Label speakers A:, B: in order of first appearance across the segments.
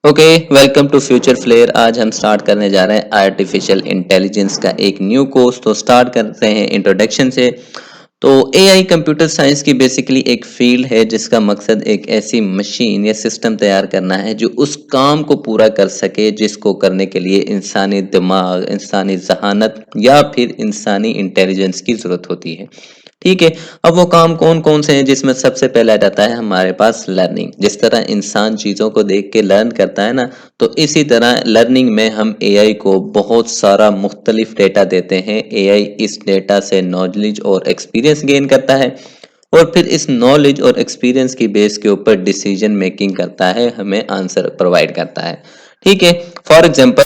A: Okay, welcome to Future Flare. आज हम start करने जा रहे हैं आर्टिफिशियल इंटेलिजेंस का एक न्यू कोर्स। तो स्टार्ट करते हैं इंट्रोडक्शन से। तो एआई कंप्यूटर साइंस की बेसिकली एक फील्ड है जिसका मकसद एक ऐसी मशीन या सिस्टम तैयार करना है जो उस काम को पूरा कर सके जिसको करने के लिए इंसानी दिमाग, इंसानी जहानत या फिर इंसानी इंटेलिजेंस की जरूरत होती है। ठीक है। अब वो काम कौन कौन से हैं जिसमें सबसे पहले आ जाता है हमारे पास लर्निंग। जिस तरह इंसान चीज़ों को देख के लर्न करता है ना, तो इसी तरह लर्निंग में हम एआई को बहुत सारा मुख्तलिफ डेटा देते हैं। एआई इस डेटा से नॉलेज और एक्सपीरियंस गेन करता है और फिर इस नॉलेज और एक्सपीरियंस की बेस के ऊपर डिसीजन मेकिंग करता है, हमें आंसर प्रोवाइड करता है। ठीक है। फॉर एग्जाम्पल,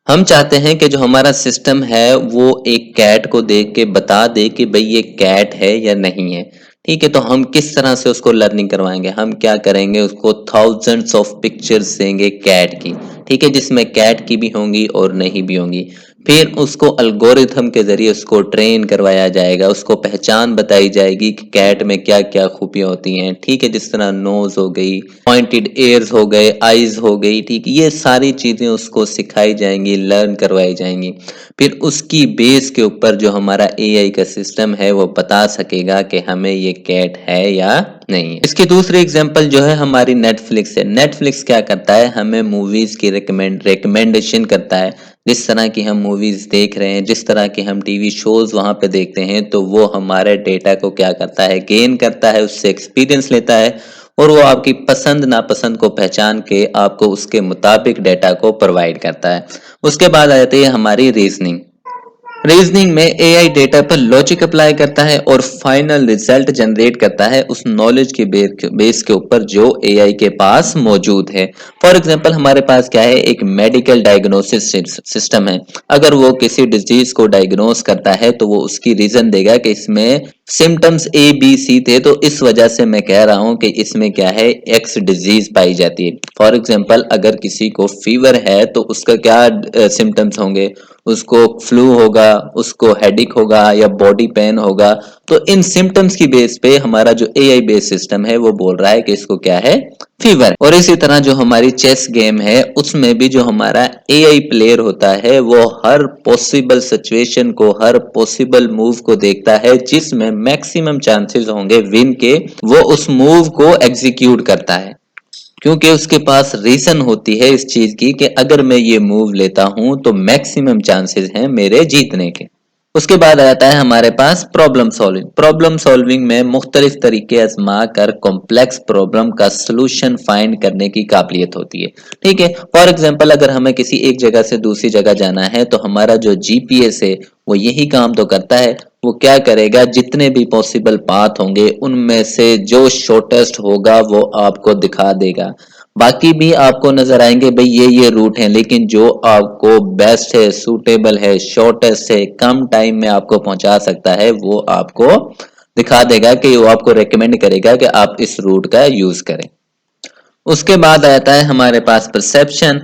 A: हम चाहते हैं कि जो हमारा सिस्टम है वो एक कैट को देख के बता दे कि भाई ये कैट है या नहीं है। ठीक है। तो हम किस तरह से उसको लर्निंग करवाएंगे? हम क्या करेंगे, उसको थाउजेंड्स ऑफ पिक्चर्स देंगे कैट की। ठीक है, जिसमें कैट की भी होंगी और नहीं भी होंगी। फिर उसको अल्गोरिथम के जरिए उसको ट्रेन करवाया जाएगा, उसको पहचान बताई जाएगी कि कैट में क्या क्या खूबियां होती हैं। ठीक है, जिस तरह नोज हो गई, पॉइंटेड एयर्स हो गए, आईज हो गई। ठीक, ये सारी चीजें उसको सिखाई जाएंगी, लर्न करवाई जाएंगी। फिर उसकी बेस के ऊपर जो हमारा एआई का सिस्टम है वो बता सकेगा कि हमें ये कैट है या नहीं है। इसकी दूसरी एग्जांपल जो है हमारी नेटफ्लिक्स है। नेटफ्लिक्स क्या करता है, हमें मूवीज की रिकमेंडेशन करता है। जिस तरह की हम मूवीज देख रहे हैं, जिस तरह के हम टीवी शोज वहां पे देखते हैं, तो वो हमारे डेटा को क्या करता है, गेन करता है, उससे एक्सपीरियंस लेता है और वो आपकी पसंद नापसंद को पहचान के आपको उसके मुताबिक डेटा को प्रोवाइड करता है। उसके बाद आ जाती है हमारी रीजनिंग। रीजनिंग में एआई डेटा पर लॉजिक अप्लाई करता है और फाइनल रिजल्ट जनरेट करता है उस नॉलेज के बेस के ऊपर जो एआई के पास मौजूद है। फॉर एग्जांपल, हमारे पास क्या है, एक मेडिकल डायग्नोसिस सिस्टम है। अगर वो किसी डिजीज को डायग्नोस करता है तो वो उसकी रीजन देगा कि इसमें सिम्टम्स ए बी सी थे, तो इस वजह से मैं कह रहा हूं कि इसमें क्या है, एक्स डिजीज पाई जाती है। फॉर एग्जांपल, अगर किसी को फीवर है तो उसका क्या सिम्टम्स होंगे, उसको फ्लू होगा, उसको हेडिक होगा या बॉडी पेन होगा। तो इन सिम्टम्स की बेस पे हमारा जो एआई बेस सिस्टम है वो बोल रहा है कि इसको क्या है, फीवर। और इसी तरह जो हमारी चेस गेम है उसमें भी जो हमारा एआई प्लेयर होता है वो हर पॉसिबल सिचुएशन को, हर पॉसिबल मूव को देखता है जिसमें मैक्सिमम चांसेस होंगे विन के, वो उस मूव को एग्जीक्यूट करता है। क्योंकि उसके पास रीजन होती है इस चीज की कि अगर मैं ये मूव लेता हूं तो मैक्सिमम चांसेस हैं मेरे जीतने के। उसके बाद आ जाता है हमारे पास प्रॉब्लम सॉल्विंग। प्रॉब्लम सॉल्विंग में मुख्तलिफ तरीके आजमा कर कॉम्प्लेक्स प्रॉब्लम का सोल्यूशन फाइंड करने की काबिलियत होती है। ठीक है। फॉर एग्जांपल, अगर हमें किसी एक जगह से दूसरी जगह जाना है तो हमारा जो जीपीएस है वो यही काम तो करता है। वो क्या करेगा, जितने भी पॉसिबल पाथ होंगे उनमें से जो शॉर्टेस्ट होगा वो आपको दिखा देगा। बाकी भी आपको नजर आएंगे भाई ये रूट है, लेकिन जो आपको बेस्ट है, सूटेबल है, शॉर्टेस्ट है, कम टाइम में आपको पहुंचा सकता है, वो आपको दिखा देगा कि वो आपको रेकमेंड करेगा कि आप इस रूट का यूज करें। उसके बाद आता है हमारे पास परसेप्शन।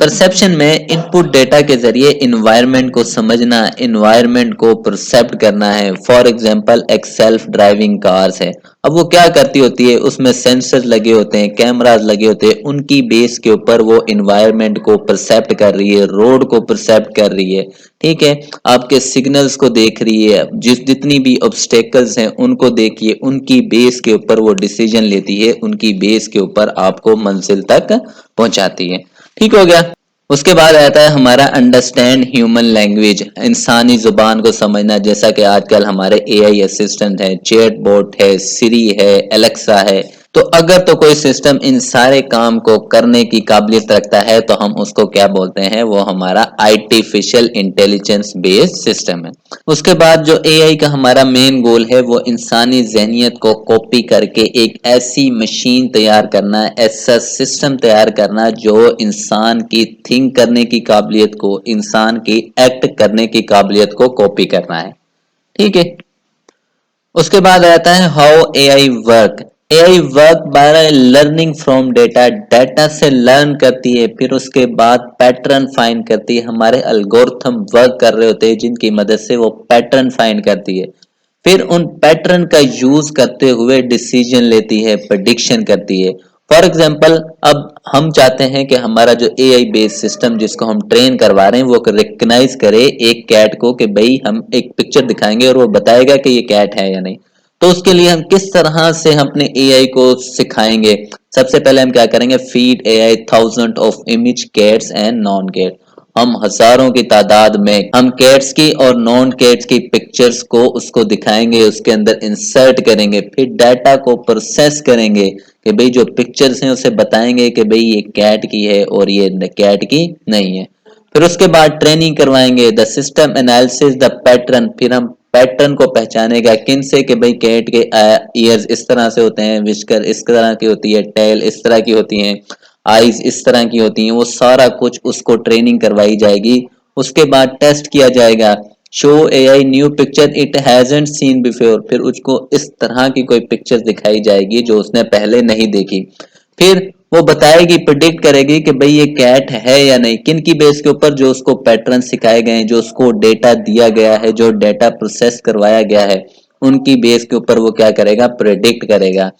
A: परसेप्शन में इनपुट डेटा के जरिए इन्वायरमेंट को समझना, इन्वायरमेंट को परसेप्ट करना है। फॉर एग्जांपल, एक सेल्फ ड्राइविंग कार्स है। अब वो क्या करती होती है, उसमें सेंसर लगे होते हैं, कैमरास लगे होते हैं, उनकी बेस के ऊपर वो इन्वायरमेंट को परसेप्ट कर रही है, रोड को परसेप्ट कर रही है। ठीक है, आपके सिग्नल्स को देख रही है, जितनी भी ऑब्स्टेकल्स हैं उनको देखिए, उनकी बेस के ऊपर वो डिसीजन लेती है, उनकी बेस के ऊपर आपको मंजिल तक पहुंचाती है। ठीक हो गया। उसके बाद आता है हमारा अंडरस्टैंड ह्यूमन लैंग्वेज, इंसानी जुबान को समझना। जैसा कि आजकल हमारे एआई असिस्टेंट है, चैट बोट है, सिरी है, एलेक्सा है। तो अगर तो कोई सिस्टम इन सारे काम को करने की काबिलियत रखता है तो हम उसको क्या बोलते हैं, वो हमारा आर्टिफिशियल इंटेलिजेंस बेस्ड सिस्टम है। उसके बाद जो एआई का हमारा मेन गोल है वो इंसानी जहनियत को कॉपी करके एक ऐसी मशीन तैयार करना, ऐसा सिस्टम तैयार करना जो इंसान की थिंक करने की काबिलियत को, इंसान की एक्ट करने की काबिलियत को कॉपी करना है। ठीक है। उसके बाद आता है how AI work. AI work by learning from data. Data से लर्न करती है, फिर उसके बाद पैटर्न फाइंड करती है। हमारे अल्गोरिथम वर्क कर रहे होते हैं जिनकी मदद से वो पैटर्न फाइंड करती है। फिर उन पैटर्न का यूज करते हुए डिसीजन लेती है, प्रेडिक्शन करती है। फॉर एग्जाम्पल अब हम चाहते हैं कि हमारा जो एआई बेस्ड सिस्टम जिसको हम ट्रेन करवा रहे हैं वो रिकग्नाइज करे एक कैट को कि भाई हम एक पिक्चर दिखाएंगे और वो बताएगा कि ये कैट है या नहीं। तो उसके लिए हम किस तरह से हम अपने एआई को सिखाएंगे। सबसे पहले हम क्या करेंगे, feed AI thousand of image cats and non cat. हम हजारों की तादाद में हम कैट्स की और नॉन कैट्स की पिक्चर्स को उसको दिखाएंगे, उसके अंदर इंसर्ट करेंगे, फिर डाटा को प्रोसेस करेंगे कि भाई जो पिक्चर्स हैं उसे बताएंगे कि भाई ये कैट की है और ये कैट की नहीं है। फिर उसके बाद ट्रेनिंग करवाएंगे, the system analysis the pattern, फिर हम पैटर्न को पहचानेगा किन से कि भाई कैट के ईयर्स इस तरह से होते हैं, विस्कर इस तरह की होती है, टेल इस तरह की होती है, आईज इस तरह की होती हैं। वो सारा कुछ उसको ट्रेनिंग करवाई जाएगी। उसके बाद टेस्ट किया जाएगा, show AI new picture it hasn't seen before, फिर उसको इस तरह की कोई पिक्चर दिखाई जाएगी जो उसने पहले नहीं देखी। फिर वो बताएगी, प्रिडिक्ट करेगी कि भाई ये कैट है या नहीं, किन की बेस के ऊपर, जो उसको पैटर्न सिखाए गए हैं, जो उसको डेटा दिया गया है, जो डेटा प्रोसेस करवाया गया है, उनकी बेस के ऊपर वो क्या करेगा, प्रिडिक्ट करेगा।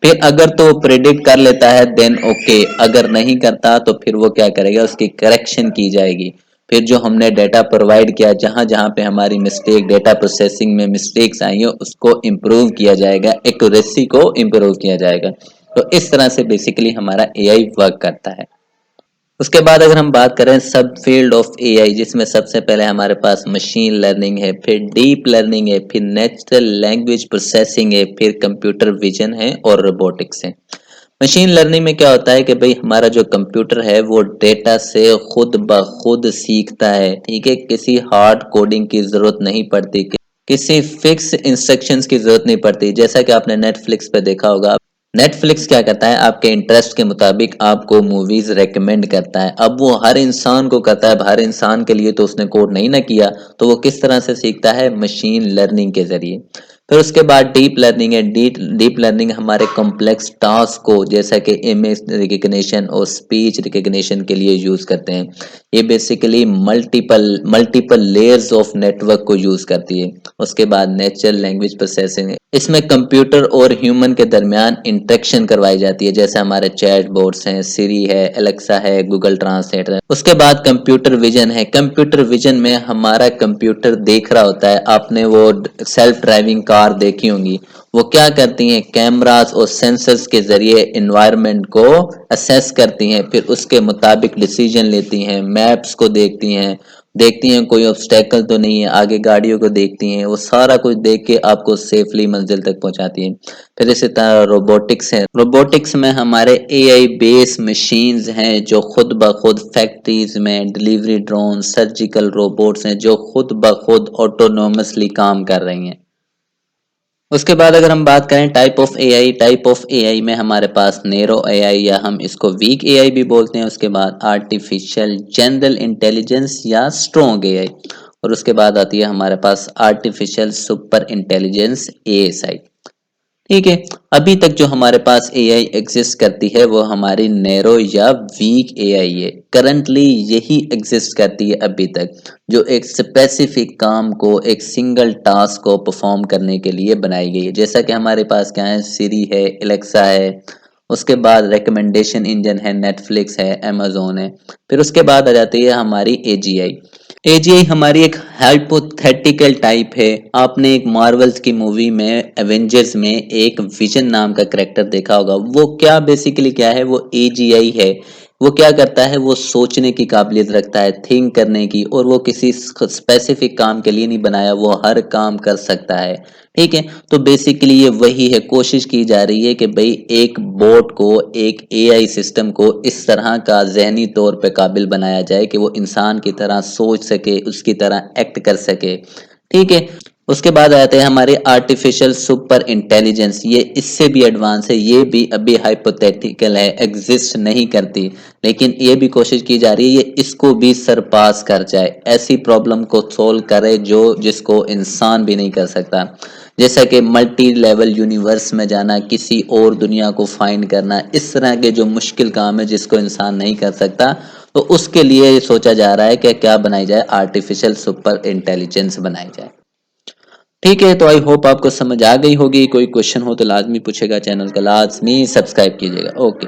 A: फिर अगर तो प्रेडिक्ट कर लेता है देन ओके, अगर नहीं करता तो फिर वो क्या करेगा, उसकी करेक्शन की जाएगी। फिर जो हमने डेटा प्रोवाइड किया, जहां जहां पे हमारी मिस्टेक, डेटा प्रोसेसिंग में मिस्टेक्स आई है, उसको इम्प्रूव किया जाएगा, एक्यूरेसी को इम्प्रूव किया जाएगा। तो इस तरह से बेसिकली हमारा एआई वर्क करता है। उसके बाद अगर हम बात करें सब फील्ड ऑफ एआई, जिसमें सबसे पहले हमारे पास मशीन लर्निंग है, फिर डीप लर्निंग है, फिर नेचुरल लैंग्वेज प्रोसेसिंग है, फिर कंप्यूटर विजन है और रोबोटिक्स है। मशीन लर्निंग में क्या होता है कि भाई हमारा जो कंप्यूटर है वो डेटा से खुद ब खुद सीखता है, ठीक है, किसी हार्ड कोडिंग की जरूरत नहीं पड़ती, किसी फिक्स इंस्ट्रक्शंस की जरूरत नहीं पड़ती। जैसा कि आपने नेटफ्लिक्स पे देखा होगा, नेटफ्लिक्स क्या करता है, आपके इंटरेस्ट के मुताबिक आपको मूवीज रेकमेंड करता है। अब वो हर इंसान को करता है, हर इंसान के लिए तो उसने कोड नहीं ना किया, तो वो किस तरह से सीखता है, मशीन लर्निंग के जरिए। फिर उसके बाद डीप लर्निंग है। डीप लर्निंग हमारे कॉम्प्लेक्स टास्क को, जैसा कि इमेज रिकग्निशन और स्पीच रिकग्निशन के लिए यूज करते हैं। ये basically multiple multiple layers of network को यूज करती है। उसके बाद नेचुरल लैंग्वेज प्रोसेसिंग है। इसमें कंप्यूटर और ह्यूमन के दरमियान इंटरेक्शन करवाई जाती है, जैसे हमारे चैट बोर्ड्स हैं, सिरी है, एलेक्सा है, गूगल ट्रांसलेटर है। उसके बाद कंप्यूटर विजन है। कंप्यूटर विजन में हमारा कंप्यूटर देख रहा होता है। आपने वो सेल्फ ड्राइविंग कार देखी होंगी, वो क्या करती हैं, कैमरास और सेंसर्स के जरिए एनवायरनमेंट को असेस करती हैं, फिर उसके मुताबिक डिसीजन लेती हैं, मैप्स को देखती हैं कोई ऑब्स्टेकल तो नहीं है, आगे गाड़ियों को देखती हैं, वो सारा कुछ देख के आपको सेफली मंजिल तक पहुंचाती हैं। फिर इसी तरह रोबोटिक्स है। रोबोटिक्स में हमारे एआई बेस मशीन्स हैं जो खुद ब खुद फैक्ट्रीज में, डिलीवरी ड्रोन, सर्जिकल रोबोट्स हैं जो खुद ब खुद ऑटोनोमसली काम कर रही हैं। उसके बाद अगर हम बात करें टाइप ऑफ एआई में हमारे पास नैरो एआई, या हम इसको वीक एआई भी बोलते हैं। उसके बाद आर्टिफिशियल जनरल इंटेलिजेंस या स्ट्रॉन्ग एआई, और उसके बाद आती है हमारे पास आर्टिफिशियल सुपर इंटेलिजेंस एएसआई। ठीक है, अभी तक जो हमारे पास एआई एग्जिस्ट करती है वो हमारी नैरो या वीक एआई है। करंटली यही एग्जिस्ट करती है अभी तक, जो एक स्पेसिफिक काम को, एक सिंगल टास्क को परफॉर्म करने के लिए बनाई गई है। जैसा कि हमारे पास क्या है, सिरी है, एलेक्सा है, उसके बाद रिकमेंडेशन इंजन है, नेटफ्लिक्स है, अमेजोन है। फिर उसके बाद आ जाती है हमारी एजीआई। एजीआई हमारी एक हाइपोथेटिकल टाइप है। आपने एक मार्वल्स की मूवी में, एवेंजर्स में, एक विजन नाम का करेक्टर देखा होगा। वो क्या बेसिकली क्या है, वो एजीआई है। वो क्या करता है, वो सोचने की काबिलियत रखता है, थिंक करने की, और वो किसी स्पेसिफिक काम के लिए नहीं बनाया, वो हर काम कर सकता है। ठीक है, तो बेसिकली ये वही है, कोशिश की जा रही है कि भाई एक बोट को, एक एआई सिस्टम को इस तरह का जहनी तौर पे काबिल बनाया जाए कि वो इंसान की तरह सोच सके, उसकी तरह एक्ट कर सके। ठीक है, उसके बाद आते हैं हमारे आर्टिफिशियल सुपर इंटेलिजेंस। ये इससे भी एडवांस है, ये भी अभी हाइपोथेटिकल है, एग्जिस्ट नहीं करती, लेकिन ये भी कोशिश की जा रही है ये इसको भी सरपास कर जाए, ऐसी प्रॉब्लम को सोल्व करे जो जिसको इंसान भी नहीं कर सकता। जैसा कि मल्टी लेवल यूनिवर्स में जाना, किसी और दुनिया को फाइंड करना, इस तरह के जो मुश्किल काम है जिसको इंसान नहीं कर सकता, तो उसके लिए सोचा जा रहा है कि क्या बनाई जाए, आर्टिफिशियल सुपर इंटेलिजेंस बनाई जाए। ठीक है, तो आई होप आपको समझ आ गई होगी। कोई क्वेश्चन हो तो लाजमी पूछेगा, चैनल का लाजमी सब्सक्राइब कीजिएगा। ओके।